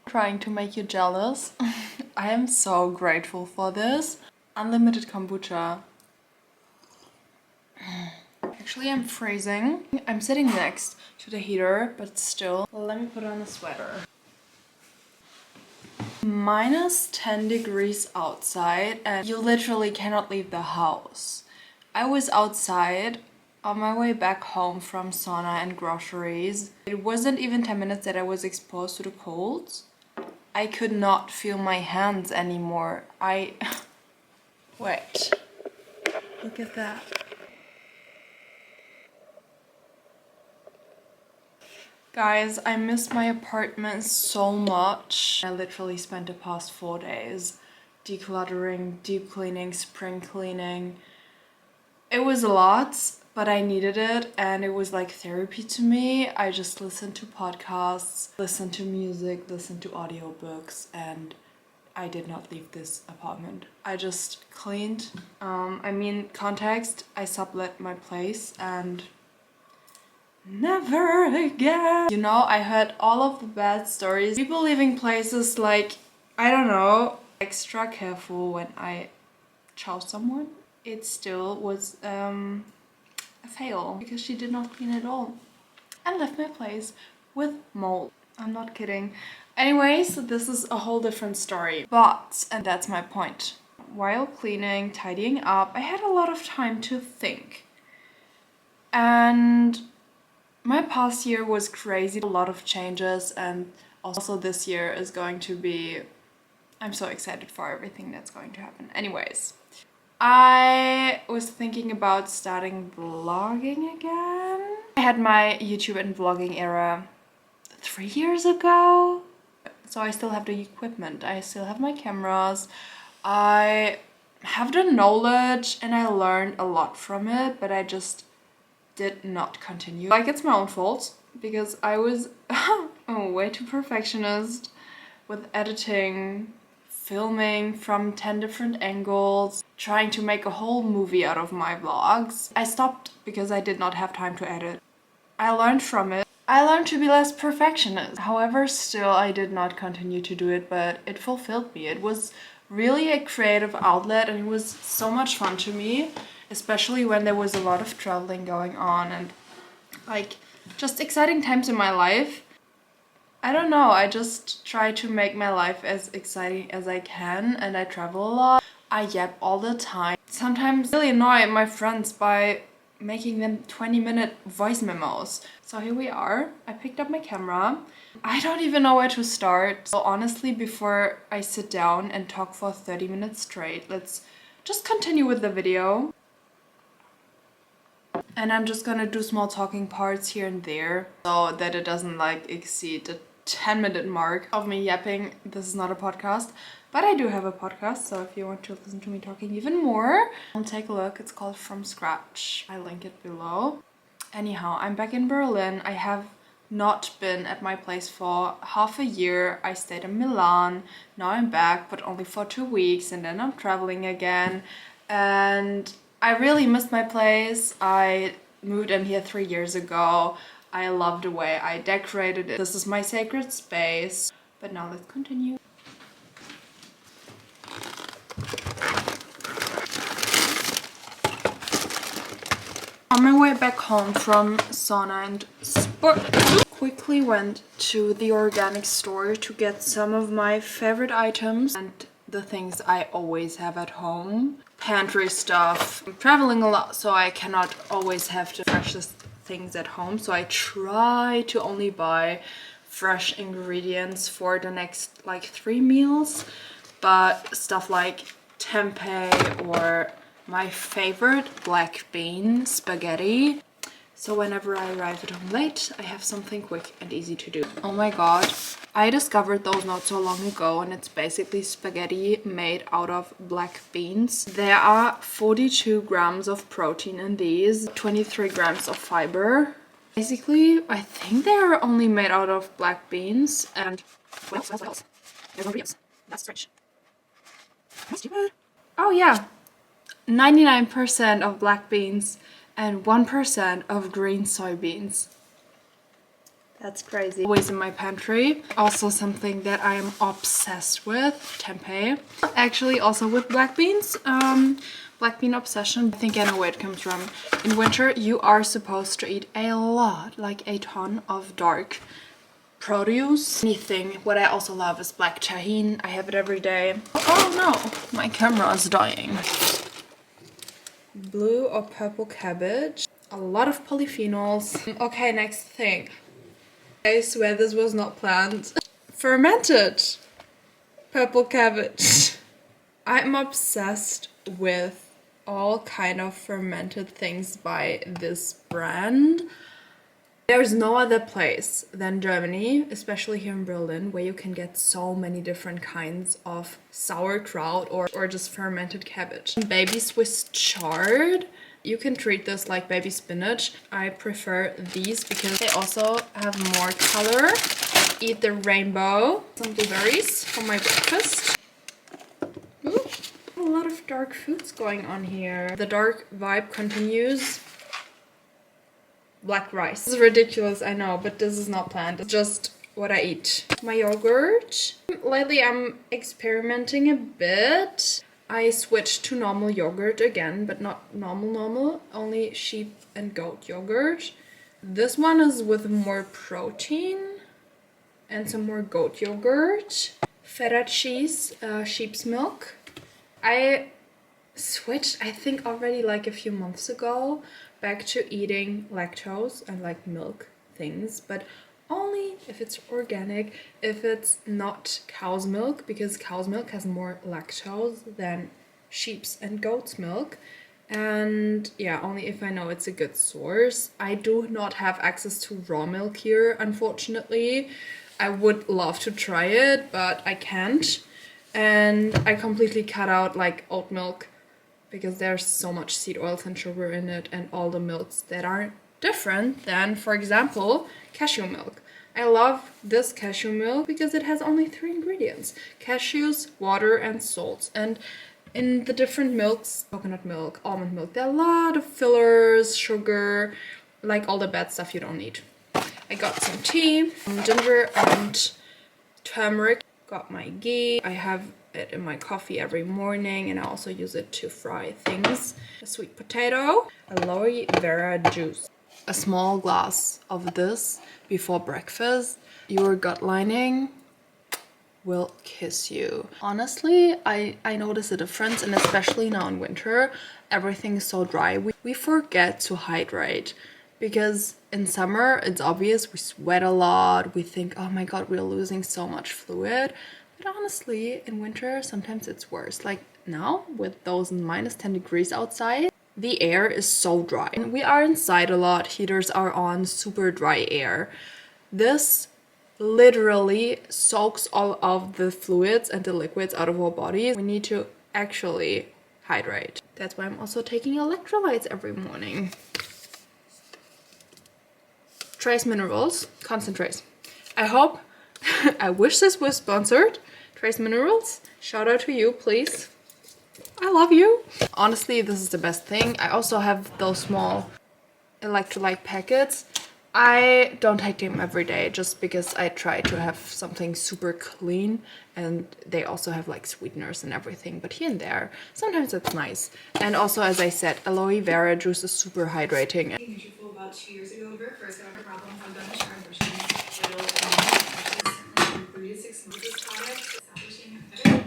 Trying to make you jealous. I am so grateful for this. Unlimited kombucha. Actually, I'm freezing. I'm sitting next to the heater, but still. Let me put on a sweater. Minus 10 degrees outside and you literally cannot leave the house. I was outside on my way back home from sauna and groceries. It wasn't even 10 minutes that I was exposed to the cold. I could not feel my hands anymore. Wait. Look at that. Guys, I miss my apartment so much. I literally spent the past 4 days decluttering, deep cleaning, spring cleaning. It was a lot, but I needed it and it was like therapy to me. I just listened to podcasts, listened to music, listened to audiobooks, and I did not leave this apartment. I just cleaned. Context, I sublet my place and never again. You know, I heard all of the bad stories. People leaving places like, I don't know, extra careful when I chose someone. It still was a fail because she did not clean at all and left my place with mold. I'm not kidding. Anyways, this is a whole different story. But, and that's my point, while cleaning, tidying up, I had a lot of time to think. And my past year was crazy, a lot of changes, and also this year is going to be, I'm so excited for everything that's going to happen. Anyways, I was thinking about starting vlogging again. I had my YouTube and vlogging era 3 years ago. So I still have the equipment, I still have my cameras, I have the knowledge and I learned a lot from it, but I just did not continue. Like, it's my own fault because I was way too perfectionist with editing, filming from 10 different angles, trying to make a whole movie out of my vlogs. I stopped because I did not have time to edit. I learned from it. I learned to be less perfectionist. However, still I did not continue to do it, but it fulfilled me. It was really a creative outlet and it was so much fun to me, especially when there was a lot of traveling going on and like just exciting times in my life. I don't know, I just try to make my life as exciting as I can and I travel a lot. I yap all the time. Sometimes I really annoy my friends by making them 20-minute voice memos. So here we are. I picked up my camera. I don't even know where to start. So honestly, before I sit down and talk for 30 minutes straight, let's just continue with the video. And I'm just gonna do small talking parts here and there so that it doesn't like exceed the 10-minute mark of me yapping. This is not a podcast, but I do have a podcast, so if you want to listen to me talking even more, take a look. It's called From Scratch. I link it below. Anyhow, I'm back in Berlin. I have not been at my place for half a year. I stayed in Milan. Now I'm back, but only for 2 weeks, and then I'm traveling again. And I really missed my place. I moved in here 3 years ago. I love the way I decorated it. This is my sacred space. But now let's continue. On my way back home from sauna and sport, quickly went to the organic store to get some of my favorite items and the things I always have at home. Pantry stuff. I'm traveling a lot, so I cannot always have the freshest things at home, so I try to only buy fresh ingredients for the next like 3 meals. But stuff like tempeh or my favorite black bean spaghetti. So whenever I arrive at home late, I have something quick and easy to do. Oh my god, I discovered those not so long ago, and it's basically spaghetti made out of black beans. There are 42 grams of protein in these, 23 grams of fiber. Basically, I think they're only made out of black beans and what else? There's no ingredients. That's strange. That's stupid. Oh yeah, 99% of black beans and 1% of green soybeans. That's crazy. Always in my pantry. Also something that I am obsessed with, tempeh. Actually also with black beans. Black bean obsession. I think I know where it comes from. In winter you are supposed to eat a lot, like a ton of dark produce. Anything. What I also love is black tahini. I have it every day. Oh no, my camera is dying. Blue or purple cabbage. A lot of polyphenols. Okay, next thing. I swear this was not planned. Fermented purple cabbage. I'm obsessed with all kind of fermented things by this brand. There's no other place than Germany, especially here in Berlin, where you can get so many different kinds of sauerkraut or just fermented cabbage. Baby Swiss chard. You can treat this like baby spinach. I prefer these because they also have more color. Eat the rainbow. Some blueberries for my breakfast. Ooh, a lot of dark foods going on here. The dark vibe continues. Black rice. This is ridiculous, I know, but this is not planned. It's just what I eat. My yogurt. Lately I'm experimenting a bit. I switched to normal yogurt again, but not normal, only sheep and goat yogurt. This one is with more protein and some more goat yogurt. Feta cheese, sheep's milk. I switched, I think already like a few months ago, back to eating lactose and like milk things, but only if it's organic, if it's not cow's milk, because cow's milk has more lactose than sheep's and goat's milk. And yeah, only if I know it's a good source. I do not have access to raw milk here, unfortunately. I would love to try it, but I can't. And I completely cut out like oat milk because there's so much seed oils and sugar in it, and all the milks that are different than, for example, cashew milk. I love this cashew milk because it has only 3 ingredients: cashews, water, and salt. And in the different milks, coconut milk, almond milk, there are a lot of fillers, sugar, like all the bad stuff you don't need. I got some tea, ginger and turmeric. Got my ghee. I have it in my coffee every morning, and I also use it to fry things. A sweet potato, aloe vera juice. A small glass of this before breakfast. Your gut lining will kiss you. Honestly, I notice a difference, and especially now in winter, everything's so dry, we forget to hydrate. Because in summer, it's obvious we sweat a lot. We think, oh my god, we're losing so much fluid. But honestly, in winter, sometimes it's worse. Like now, with those -10 degrees outside, the air is so dry. And we are inside a lot. Heaters are on, super dry air. This literally soaks all of the fluids and the liquids out of our bodies. We need to actually hydrate. That's why I'm also taking electrolytes every morning. Trace Minerals, concentrates. I hope, I wish this was sponsored. Trace Minerals, shout out to you, please. I love you. Honestly, this is the best thing. I also have those small electrolyte packets. I don't take them every day just because I try to have something super clean, and they also have like sweeteners and everything, but here and there, sometimes it's nice. And also, as I said, aloe vera juice is super hydrating. About 2 years ago, the very first got a problem from the shower brushing. Little 3 to 6 months this product. Establishing better.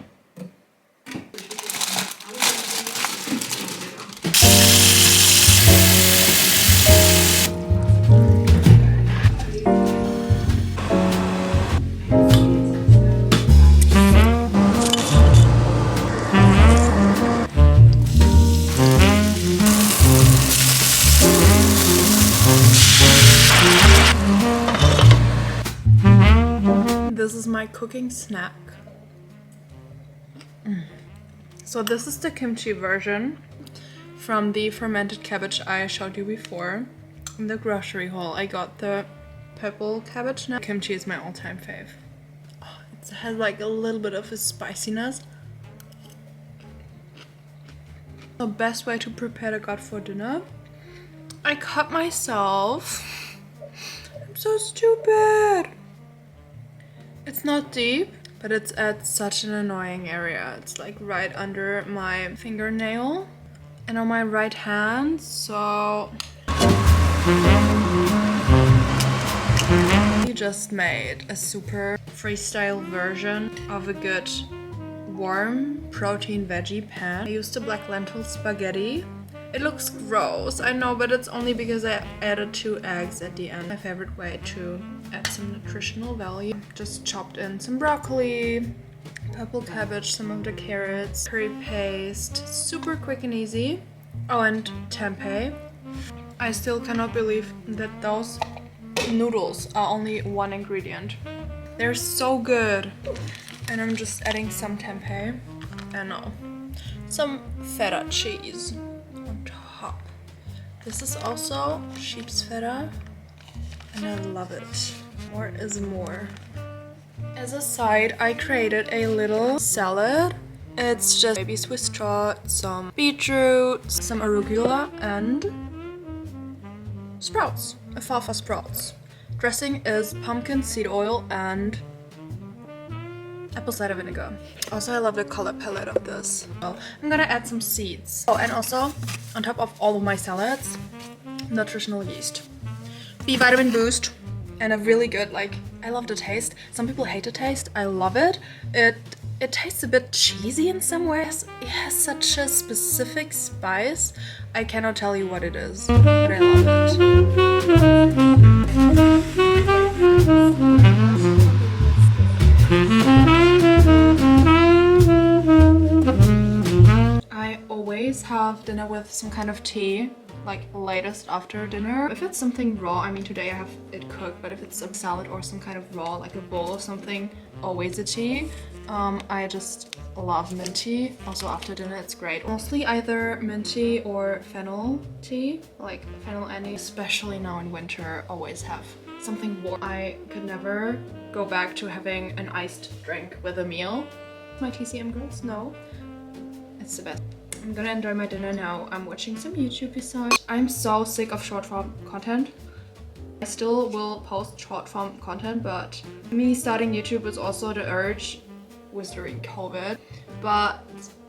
This is my cooking snack. So this is the kimchi version from the fermented cabbage I showed you before. In the grocery haul, I got the purple cabbage now. Kimchi is my all-time fave. Oh, it has like a little bit of a spiciness. The best way to prepare the gut for dinner. I cut myself. I'm so stupid. It's not deep, but it's at such an annoying area. It's like right under my fingernail and on my right hand, so... We just made a super freestyle version of a good warm protein veggie pan. I used the black lentil spaghetti. It looks gross, I know, but it's only because I added 2 eggs at the end. My favorite way to add some nutritional value. Just chopped in some broccoli, purple cabbage, some of the carrots, curry paste, super quick and easy. Oh, and tempeh. I still cannot believe that those noodles are only 1 ingredient. They're so good. And I'm just adding some tempeh and some feta cheese. Top. This is also sheep's feta and I love it. More is more. As a side, I created a little salad. It's just baby Swiss chard, some beetroot, some arugula and sprouts, alfalfa sprouts. Dressing is pumpkin seed oil and apple cider vinegar. Also, I love the color palette of this. Well, I'm gonna add some seeds. Oh, and also, on top of all of my salads, nutritional yeast. B vitamin boost, and a really good, like, I love the taste. Some people hate the taste, I love it. It tastes a bit cheesy in some ways. It has such a specific spice. I cannot tell you what it is, but I love it. I always have dinner with some kind of tea, like latest after dinner. If it's something raw, I mean today I have it cooked, but if it's a salad or some kind of raw, like a bowl of something, always a tea. I just love mint tea. Also after dinner it's great. Mostly either mint tea or fennel tea, like fennel any. Especially now in winter, always have something warm. I could never go back to having an iced drink with a meal. My TCM girls, no. It's the best. I'm gonna enjoy my dinner now. I'm watching some YouTube besides. I'm so sick of short form content. I still will post short form content, but me starting YouTube was also the urge was during COVID. But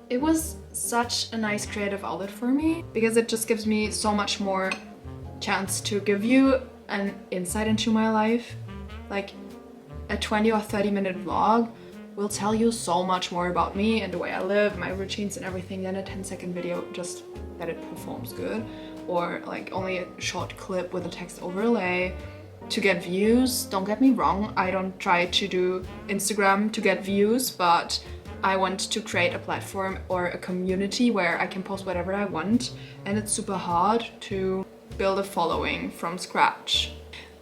it was such a nice creative outlet for me because it just gives me so much more chance to give you an insight into my life. Like a 20 or 30 minute vlog will tell you so much more about me and the way I live, my routines and everything than a 10-second video just that it performs good, or like only a short clip with a text overlay to get views. Don't get me wrong, I don't try to do Instagram to get views, but I want to create a platform or a community where I can post whatever I want, and it's super hard to build a following from scratch.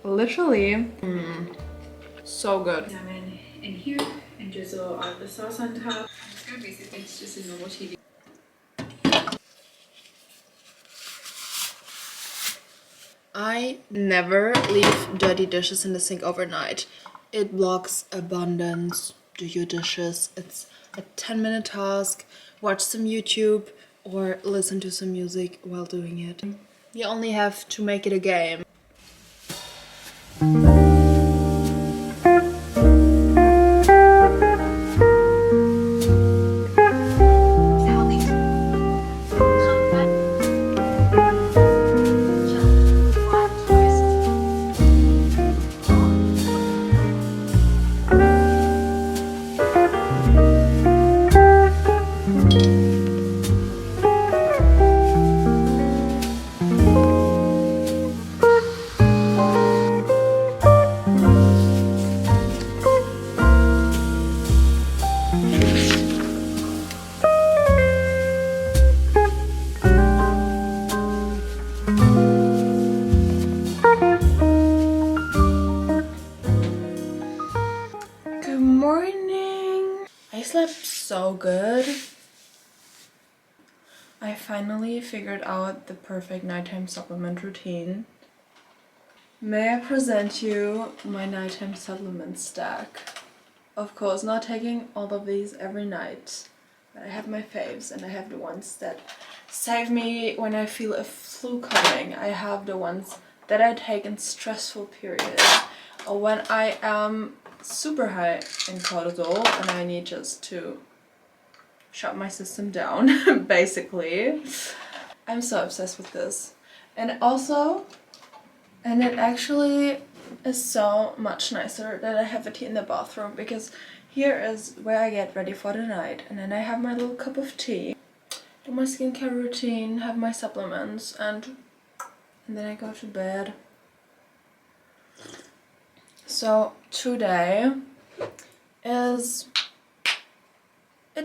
Literally, so good. Salmon in here and drizzle the sauce on top. I'm just gonna basically, it's just a normal TV. I never leave dirty dishes in the sink overnight. It blocks abundance. Do your dishes. It's a 10-minute task. Watch some YouTube or listen to some music while doing it. You only have to make it a game. Good morning. I slept so good. I finally figured out the perfect nighttime supplement routine. May I present you my nighttime supplement stack? Of course, not taking all of these every night, but I have my faves and I have the ones that save me when I feel a flu coming. I have the ones that I take in stressful periods or when I am super high in cortisol and I need just to shut my system down, basically. I'm so obsessed with this. And it actually is so much nicer that I have it here in the bathroom, because here is where I get ready for the night, and then I have my little cup of tea, do my skincare routine, have my supplements, and then I go to bed. So today it's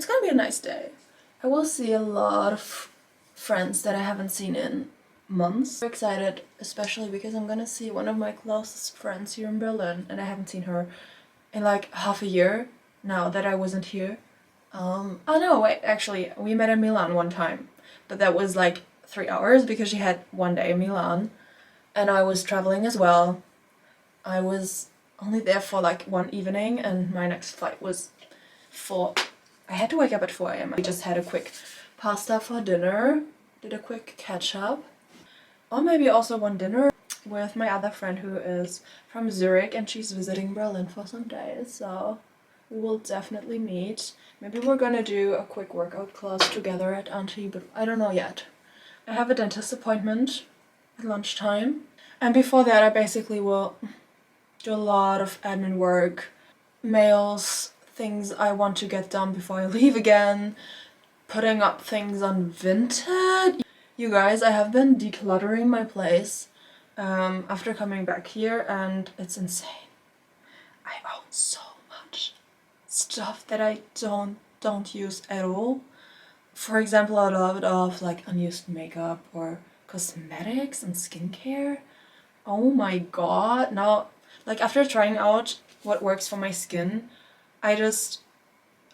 gonna be a nice day. I will see a lot of friends that I haven't seen in months. I'm excited, especially because I'm gonna see one of my closest friends here in Berlin, and I haven't seen her in like half a year now that I wasn't here. Oh no, wait, actually, we met in Milan one time, but that was like 3 hours because she had one day in Milan, and I was traveling as well. I was only there for like one evening, and my next flight was I had to wake up at 4 a.m. We just had a quick pasta for dinner, did a quick catch up, or maybe also one dinner with my other friend who is from Zurich and she's visiting Berlin for some days, so we will definitely meet. Maybe we're gonna do a quick workout class together at Auntie, but I don't know yet. I have a dentist appointment at lunchtime, and before that I basically will do a lot of admin work, mails, things I want to get done before I leave again, putting up things on Vinted. You guys, I have been decluttering my place after coming back here, and it's insane. I own so much stuff that I don't use at all. For example, a lot of like unused makeup or cosmetics and skincare. Oh my god. Now, like after trying out what works for my skin, I just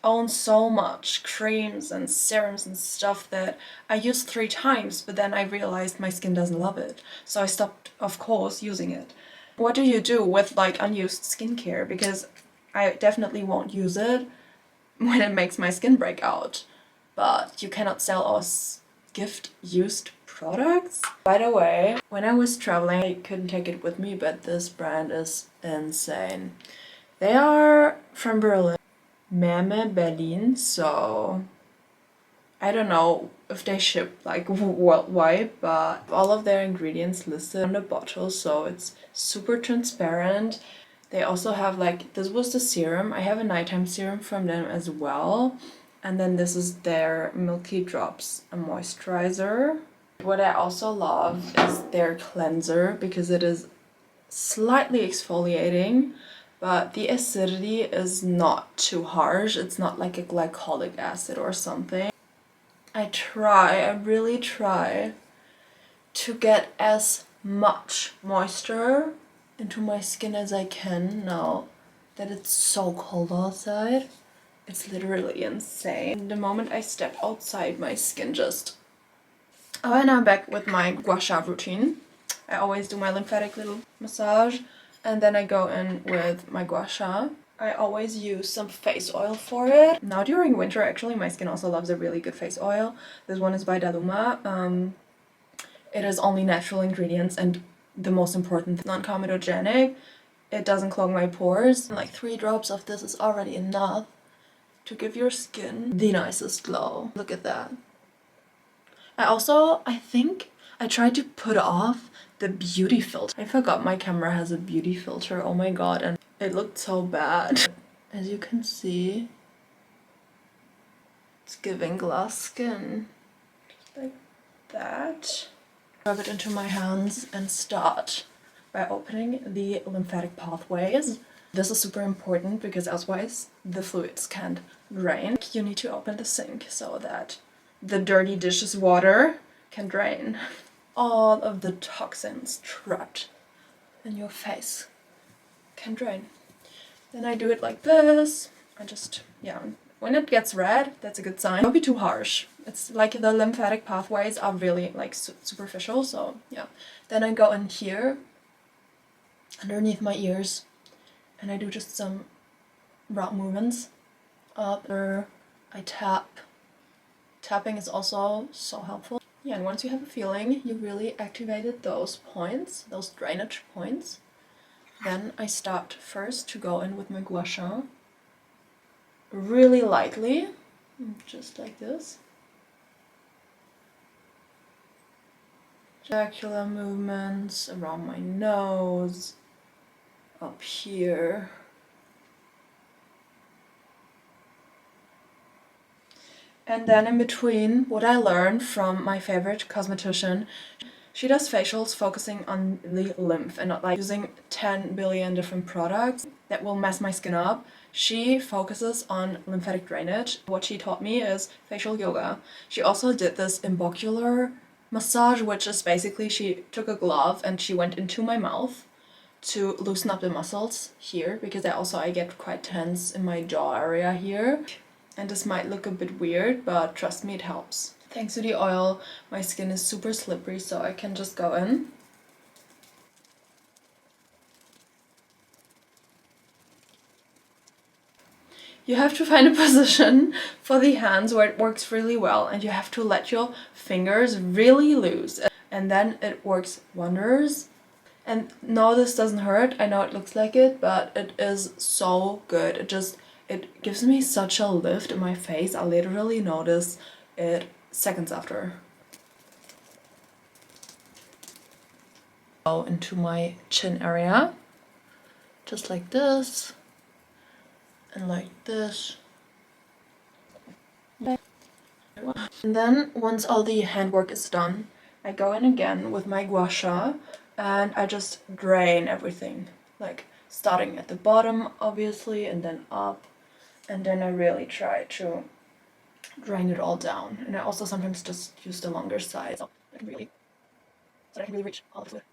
own so much creams and serums and stuff that I used 3 times, but then I realized my skin doesn't love it. So I stopped, of course, using it. What do you do with like unused skincare? Because I definitely won't use it when it makes my skin break out. But you cannot sell or gift used products. By the way, when I was traveling, I couldn't take it with me, but this brand is insane. They are from Berlin, Merme Berlin, so I don't know if they ship like worldwide, but all of their ingredients listed on the bottle, so it's super transparent. They also have like, this was the serum. I have a nighttime serum from them as well. And then this is their Milky Drops, a moisturizer. What I also love is their cleanser because it is slightly exfoliating, but the acidity is not too harsh. It's not like a glycolic acid or something. I really try to get as much moisture into my skin as I can now that it's so cold outside. It's literally insane. The moment I step outside, my skin just... Oh, and I'm back with my gua sha routine. I always do my lymphatic little massage and then I go in with my gua sha. I always use some face oil for it. Now during winter, actually, my skin also loves a really good face oil. This one is by Daluma. It is only natural ingredients and the most important, non-comedogenic. It doesn't clog my pores. Like 3 drops of this is already enough to give your skin the nicest glow. Look at that. I think I tried to put off the beauty filter. I forgot my camera has a beauty filter, oh my god, and it looked so bad. As you can see, it's giving glass skin. Just like that. Rub it into my hands and start by opening the lymphatic pathways. This is super important because otherwise the fluids can't drain. You need to open the sink so that the dirty dishes water can drain. All of the toxins trapped in your face can drain. Then I do it like this. I just, yeah, when it gets red, that's a good sign. Don't be too harsh. It's like the lymphatic pathways are really like superficial, so yeah. Then I go in here, underneath my ears, and I do just some brow movements. Up, I tap. Tapping is also so helpful. Yeah, and once you have a feeling you really activated those points, those drainage points, then I start first to go in with my gua sha. Really lightly, just like this. Circular movements around my nose, up here. And then in between, what I learned from my favorite cosmetician, she does facials focusing on the lymph and not like using 10 billion different products that will mess my skin up. She focuses on lymphatic drainage. What she taught me is facial yoga. She also did this imbocular massage, which is basically she took a glove and she went into my mouth to loosen up the muscles here, because I get quite tense in my jaw area here. And this might look a bit weird, but trust me, it helps. Thanks to the oil, my skin is super slippery, so I can just go in. You have to find a position for the hands where it works really well, and you have to let your fingers really loose, and then it works wonders. And no, this doesn't hurt. I know it looks like it, but it is so good. It gives me such a lift in my face. I literally notice it seconds after. Go into my chin area, just like this, and like this. And then once all the handwork is done, I go in again with my gua sha and I just drain everything, like starting at the bottom obviously and then up. And then I really try to drain it all down. And I also sometimes just use the longer side so I can really reach all the fluid.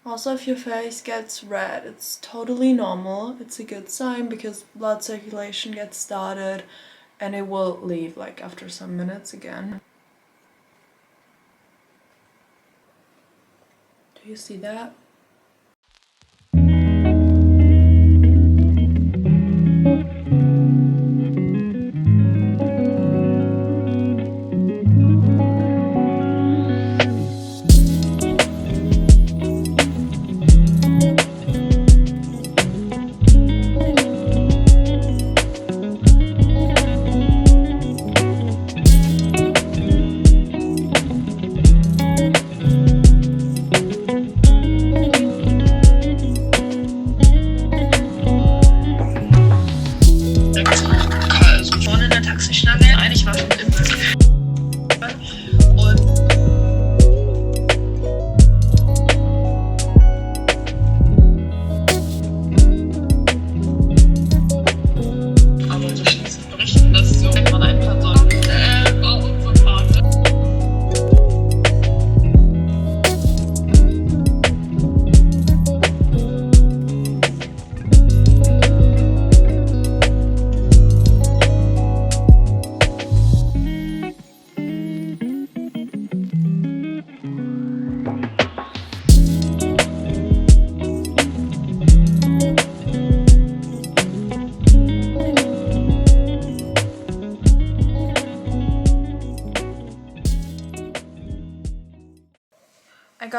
Also, if your face gets red, it's totally normal. It's a good sign because blood circulation gets started and it will leave like after some minutes again. Do you see that?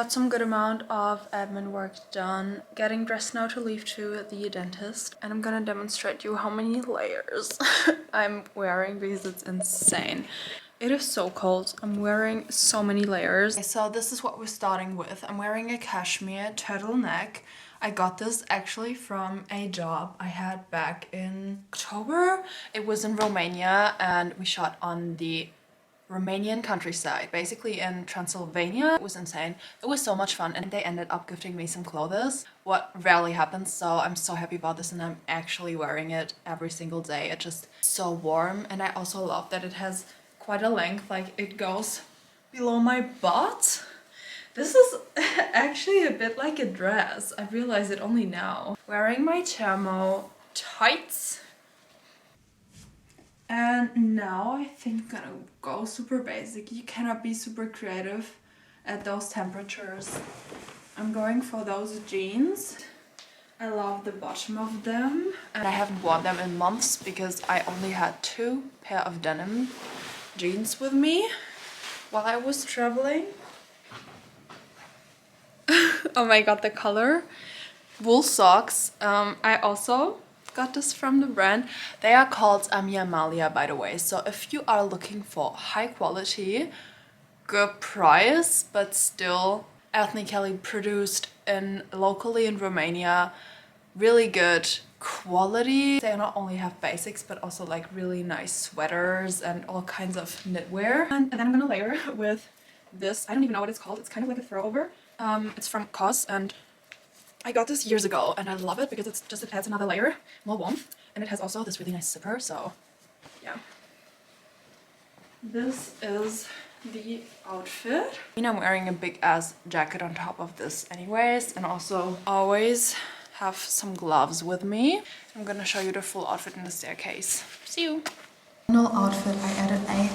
got some good amount of admin work done. Getting dressed now to leave to the dentist. And I'm gonna demonstrate you how many layers I'm wearing because it's insane. It is so cold. I'm wearing so many layers. Okay, so this is what we're starting with. I'm wearing a cashmere turtleneck. I got this actually from a job I had back in October. It was in Romania and we shot on the Romanian countryside, basically in Transylvania. It was insane. It was so much fun and they ended up gifting me some clothes, what rarely happens, so I'm so happy about this and I'm actually wearing it every single day. It's just so warm and I also love that it has quite a length, like it goes below my butt. This is actually a bit like a dress. I realize it only now. Wearing my thermo tights. And now I think I'm gonna go super basic. You cannot be super creative at those temperatures. I'm going for those jeans. I love the bottom of them. And I haven't worn them in months because I only had 2 pair of denim jeans with me while I was traveling. Oh my god, the color. Wool socks. I also got this from the brand. They are called Amia Malia, by the way. So if you are looking for high quality, good price, but still ethnically produced locally in Romania, really good quality. They not only have basics, but also like really nice sweaters and all kinds of knitwear. And then I'm gonna layer with this. I don't even know what it's called. It's kind of like a throwover. It's from COS and I got this years ago and I love it because it adds another layer, more warmth, and it has also this really nice zipper, so yeah. This is the outfit. I mean, I'm wearing a big ass jacket on top of this anyways, and also always have some gloves with me. I'm gonna show you the full outfit in the staircase. See you. Final outfit, I added a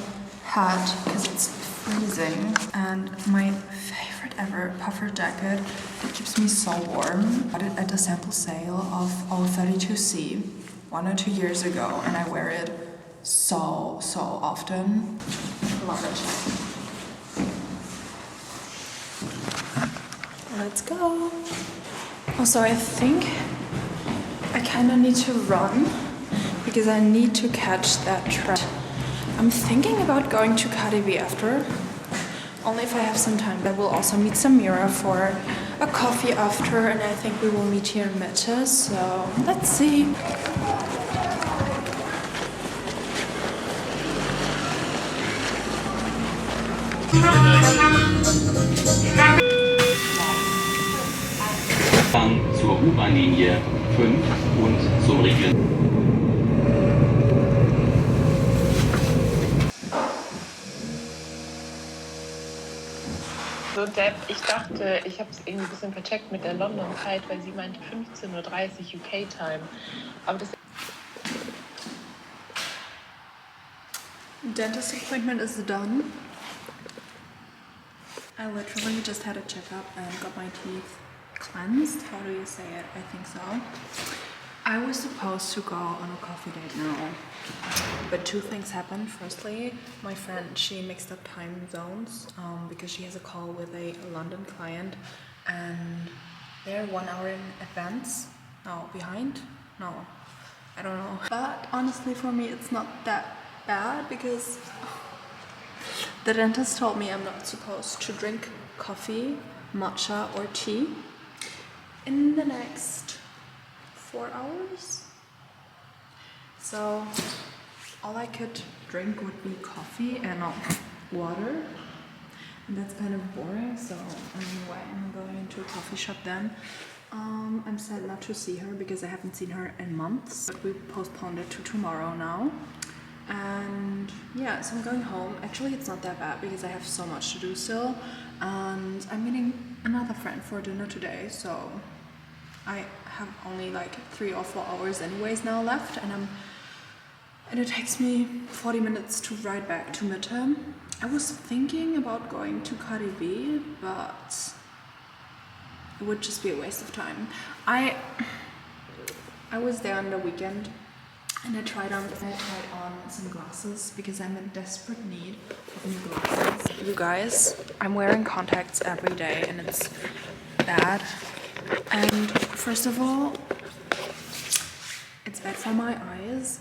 hat because it's freezing, and my favorite ever puffer jacket. It keeps me so warm. I got it at a sample sale of 32C 1 or 2 years ago, and I wear it so often. Love it. Let's go. Also, I think I kind of need to run because I need to catch that train. I'm thinking about going to KaDeWe after, only if I have some time. I will also meet Samira for a coffee after, and I think we will meet here in Mitte, so let's see. Zur U-Bahn-Linie 5 und zum Region. So Depp, ich dachte, ich habe es irgendwie ein bisschen vercheckt mit der London-Zeit, weil sie meinte 15:30 Uhr UK-Time. Aber das Dentist appointment is done. I literally just had a checkup and got my teeth cleansed. How do you say it? I think so. I was supposed to go on a coffee date now, but 2 things happened. Firstly, my friend, she mixed up time zones because she has a call with a London client and they're 1 hour in advance. No, behind? No, I don't know. But honestly, for me, it's not that bad because the dentist told me I'm not supposed to drink coffee, matcha or tea in the next 4 hours. So all I could drink would be coffee and water, and that's kind of boring. So anyway, I'm going to a coffee shop then. I'm sad not to see her because I haven't seen her in months, but we postponed it to tomorrow now. And yeah, so I'm going home. Actually, it's not that bad because I have so much to do still, and I'm meeting another friend for dinner today, so I have only like 3 or 4 hours anyways now left, and it takes me 40 minutes to ride back to Mitte. I was thinking about going to KaDeWe, but it would just be a waste of time. I was there on the weekend And I tried on some glasses because I'm in desperate need of new glasses. You guys, I'm wearing contacts every day and it's bad. And first of all, it's bad for my eyes.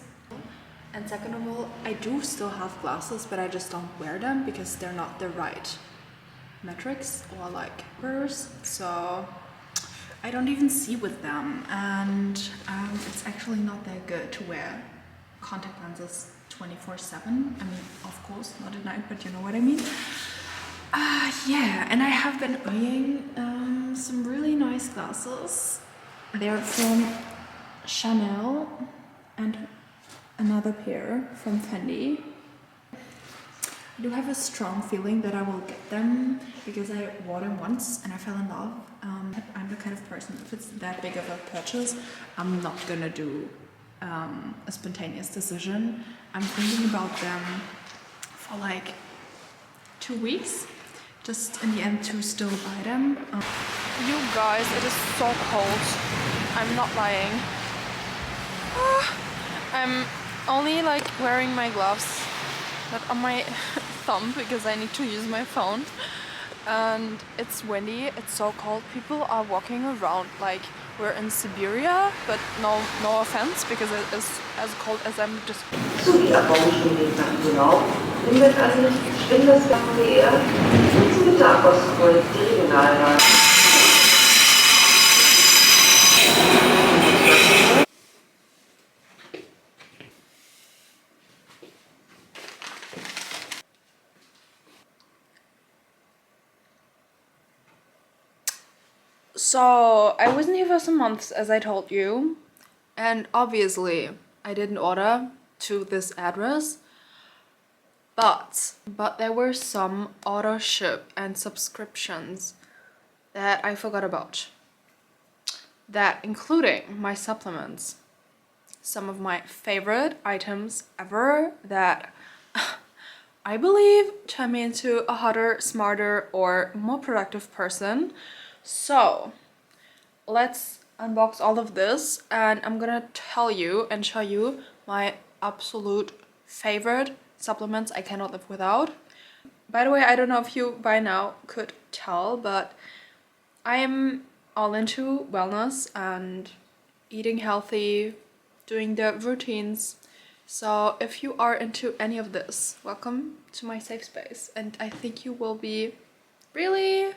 And second of all, I do still have glasses, but I just don't wear them because they're not the right metrics or like purse. So I don't even see with them, and it's actually not that good to wear contact lenses 24/7. I mean, of course, not at night, but you know what I mean. Yeah, and I have been eyeing some really nice glasses. They're from Chanel and another pair from Fendi. I do have a strong feeling that I will get them because I wore them once and I fell in love. I'm the kind of person, if it's that big of a purchase, I'm not gonna do a spontaneous decision. I'm thinking about them for like 2 weeks, just in the end to still buy them. You guys, it is so cold. I'm not lying. I'm only like wearing my gloves, not on my thumb because I need to use my phone. And it's windy, it's so cold. People are walking around like we're in Siberia, but no offense because it is as cold as I'm just. Sowie Abbaustunden nach Donau, Umweltansicht, Spindlersberg-PR und zum Mittagostprojekt die Regionalbahn. So I wasn't here for some months, as I told you, and obviously I didn't order to this address, but there were some auto ship and subscriptions that I forgot about, that including my supplements, some of my favorite items ever that I believe turn me into a hotter, smarter, or more productive person. So let's unbox all of this and I'm gonna tell you and show you my absolute favorite supplements I cannot live without. By the way, I don't know if you by now could tell, but I am all into wellness and eating healthy, doing the routines. So if you are into any of this, welcome to my safe space, and I think you will be really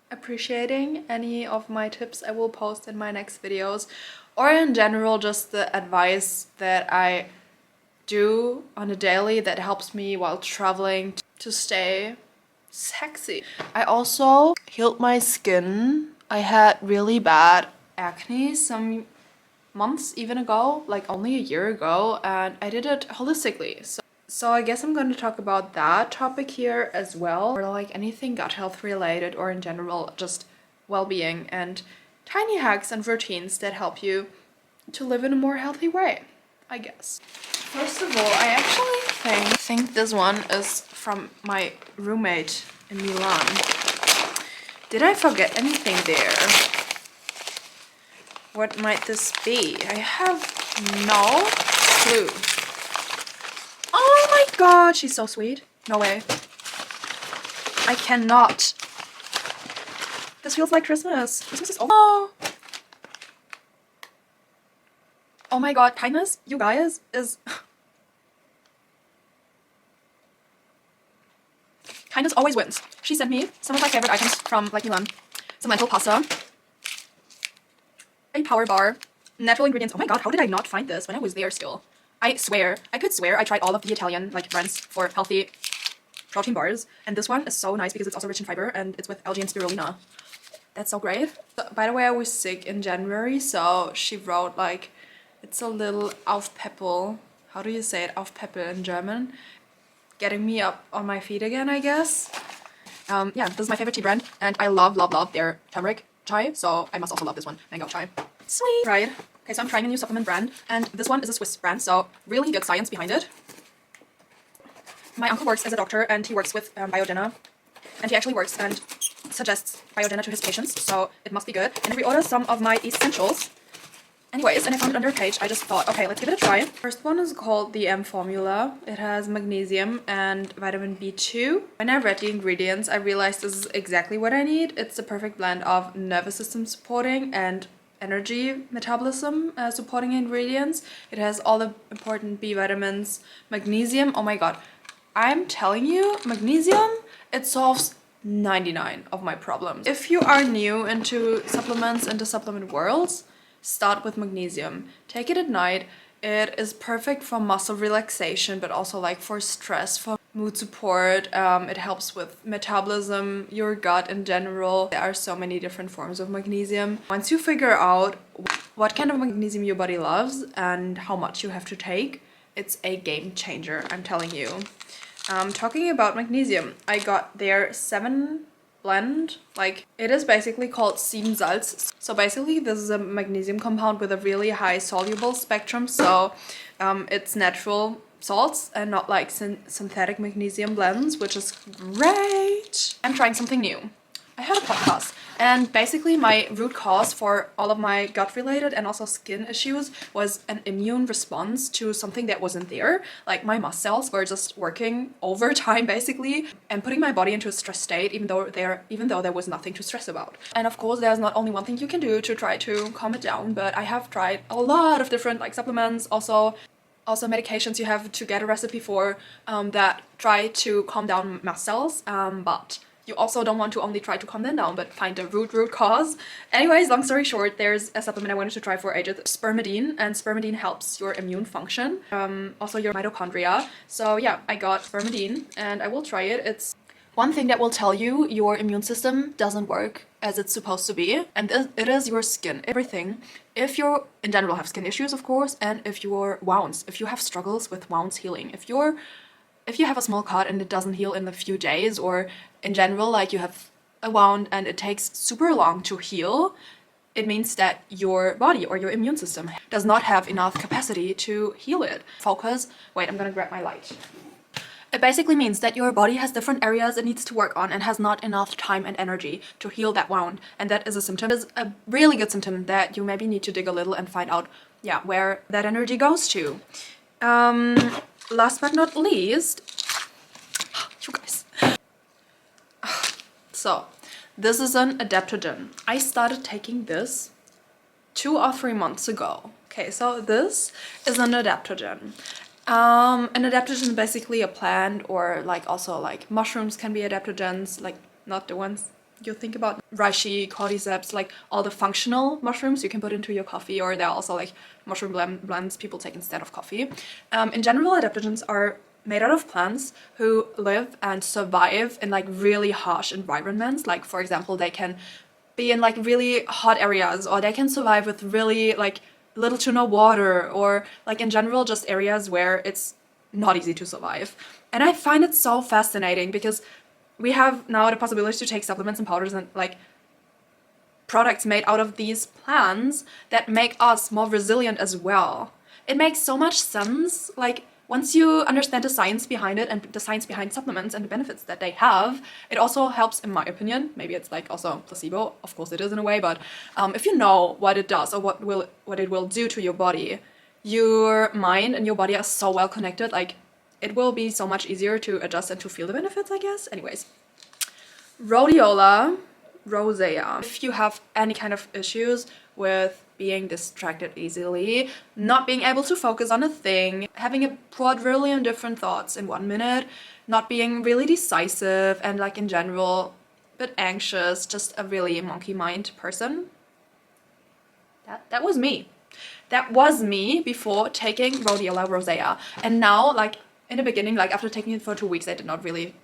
appreciating any of my tips I will post in my next videos, or in general just the advice that I do on a daily that helps me while traveling to stay sexy. I also healed my skin. I had really bad acne some months even ago, like only a year ago, and I did it holistically. So I guess I'm going to talk about that topic here as well, or like anything gut health related, or in general just well-being and tiny hacks and routines that help you to live in a more healthy way, I guess. First of all, I actually think this one is from my roommate in Milan. Did I forget anything there? What might this be? I have no clue. Oh my god, she's so sweet. No way. I cannot. This feels like Christmas. Christmas is over. Oh my god, kindness, you guys, is... Kindness always wins. She sent me some of my favorite items from like Milan. Some lentil pasta. A power bar. Natural ingredients. Oh my god, how did I not find this when I was there still? I could swear I tried all of the Italian like brands for healthy protein bars, and this one is so nice because it's also rich in fiber and it's with algae and spirulina. That's so great. So, by the way, I was sick in January, so she wrote like, it's a little Aufpeppel. How do you say it? Aufpeppel in German. Getting me up on my feet again, I guess. Yeah, this is my favorite tea brand, and I love their turmeric chai, so I must also love this one, mango chai. Sweet. Right. Okay, so I'm trying a new supplement brand, and this one is a Swiss brand, so really good science behind it. My uncle works as a doctor, and he works with Biogena, and he actually works and suggests Biogena to his patients, so it must be good. And we order some of my essentials, Anyways, and I found it under a page. I just thought, okay, let's give it a try. First one is called the M formula. It has magnesium and vitamin B2. When I read the ingredients, I realized this is exactly what I need. It's the perfect blend of nervous system supporting and energy metabolism supporting ingredients. It has all the important B vitamins, magnesium. Oh my god, I'm telling you, magnesium, it solves 99 of my problems. If you are new into supplements, into supplement worlds, start with magnesium. Take it at night. It is perfect for muscle relaxation, but also like for stress, for mood support. It helps with metabolism, your gut in general. There are so many different forms of magnesium. Once you figure out what kind of magnesium your body loves and how much you have to take, it's a game changer, I'm telling you. Talking about magnesium, I got their 7 blend. Like, it is basically called 7 Salz. So basically this is a magnesium compound with a really high soluble spectrum. So it's natural salts and not like synthetic magnesium blends, which is great. I'm trying something new. I had a podcast, and basically my root cause for all of my gut related and also skin issues was an immune response to something that wasn't there. Like, my mast cells were just working overtime basically and putting my body into a stress state even though there was nothing to stress about. And of course there's not only one thing you can do to try to calm it down, but I have tried a lot of different like supplements, also medications you have to get a recipe for that try to calm down mast cells, but you also don't want to only try to calm them down, but find the root cause. Anyways, long story short, there's a supplement I wanted to try for ages, spermidine, and spermidine helps your immune function, also your mitochondria. So yeah, I got spermidine and I will try it. It's one thing that will tell you your immune system doesn't work as it's supposed to be, and it is your skin, everything. If you in general have skin issues, of course, and if your wounds, if you have struggles with wounds healing, if you have a small cut and it doesn't heal in a few days, or in general, like you have a wound and it takes super long to heal, it means that your body or your immune system does not have enough capacity to heal it. Focus. Wait, I'm gonna grab my light. It basically means that your body has different areas it needs to work on and has not enough time and energy to heal that wound. And that is a symptom. It is a really good symptom that you maybe need to dig a little and find out, yeah, where that energy goes to. Last but not least, you guys. So, this is an adaptogen. I started taking this 2 or 3 months ago. Okay, so this is an adaptogen. An adaptogen is basically a plant, or like also like mushrooms can be adaptogens, like not the ones you think about. Reishi, cordyceps, like all the functional mushrooms you can put into your coffee, or there are also like mushroom blends people take instead of coffee. In general, adaptogens are made out of plants who live and survive in like really harsh environments. Like, for example, they can be in like really hot areas, or they can survive with really like little to no water, or like in general just areas where it's not easy to survive. And I find it so fascinating because we have now the possibility to take supplements and powders and like products made out of these plants that make us more resilient as well. It makes so much sense. Like, once you understand the science behind it and the science behind supplements and the benefits that they have, it also helps, in my opinion. Maybe it's like also placebo, of course it is in a way, but if you know what it does or what it will do to your body, your mind and your body are so well connected, like it will be so much easier to adjust and to feel the benefits, I guess. Anyways, rhodiola rosea. If you have any kind of issues with being distracted easily, not being able to focus on a thing, having a quadrillion different thoughts in 1 minute, not being really decisive, and like in general a bit anxious, just a really monkey mind person, that was me. That was me before taking rhodiola rosea. And now, like in the beginning, like after taking it for 2 weeks, I did not really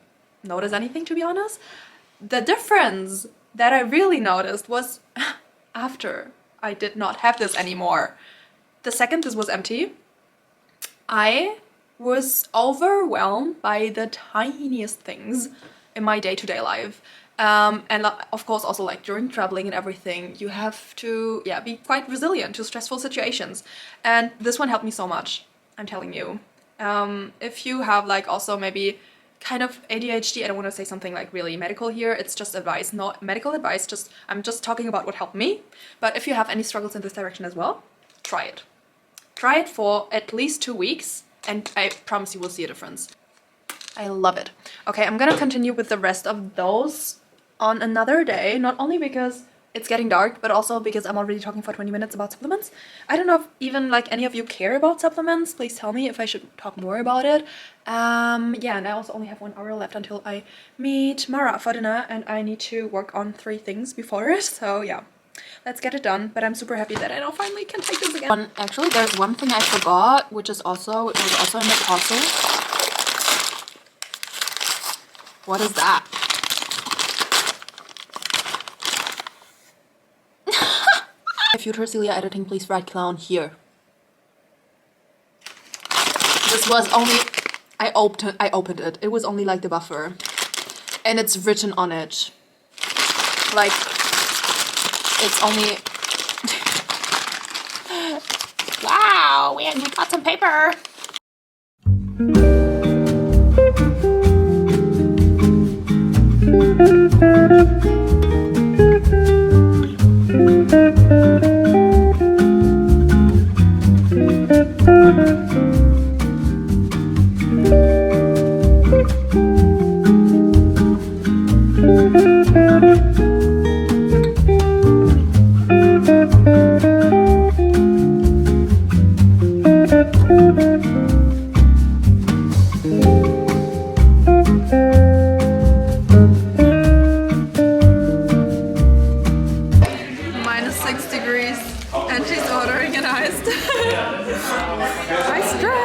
notice anything, to be honest. The difference that I really noticed was after I did not have this anymore. The second this was empty, I was overwhelmed by the tiniest things in my day-to-day life. And of course also like during traveling and everything, you have to be quite resilient to stressful situations. And this one helped me so much, I'm telling you. If you have like also maybe kind of ADHD, I don't want to say something like really medical here, it's just advice, not medical advice, I'm just talking about what helped me. But if you have any struggles in this direction as well, try it. Try it for at least 2 weeks and I promise you will see a difference. I love it. Okay, I'm gonna continue with the rest of those on another day, not only because it's getting dark, but also because I'm already talking for 20 minutes about supplements. I don't know if even like any of you care about supplements. Please tell me if I should talk more about it. Yeah, and I also only have 1 hour left until I meet Mara for dinner and I need to work on 3 things before it. So yeah, let's get it done. But I'm super happy that I now finally can take this again. Actually, there's one thing I forgot, which was also in the parcel. What is that? Future Celia editing, please write clown here. This was only, I opened it. It was only like the buffer. And it's written on it. Like, it's only, wow, we got some paper. -6 degrees and she's ordering an iced. Ice drink.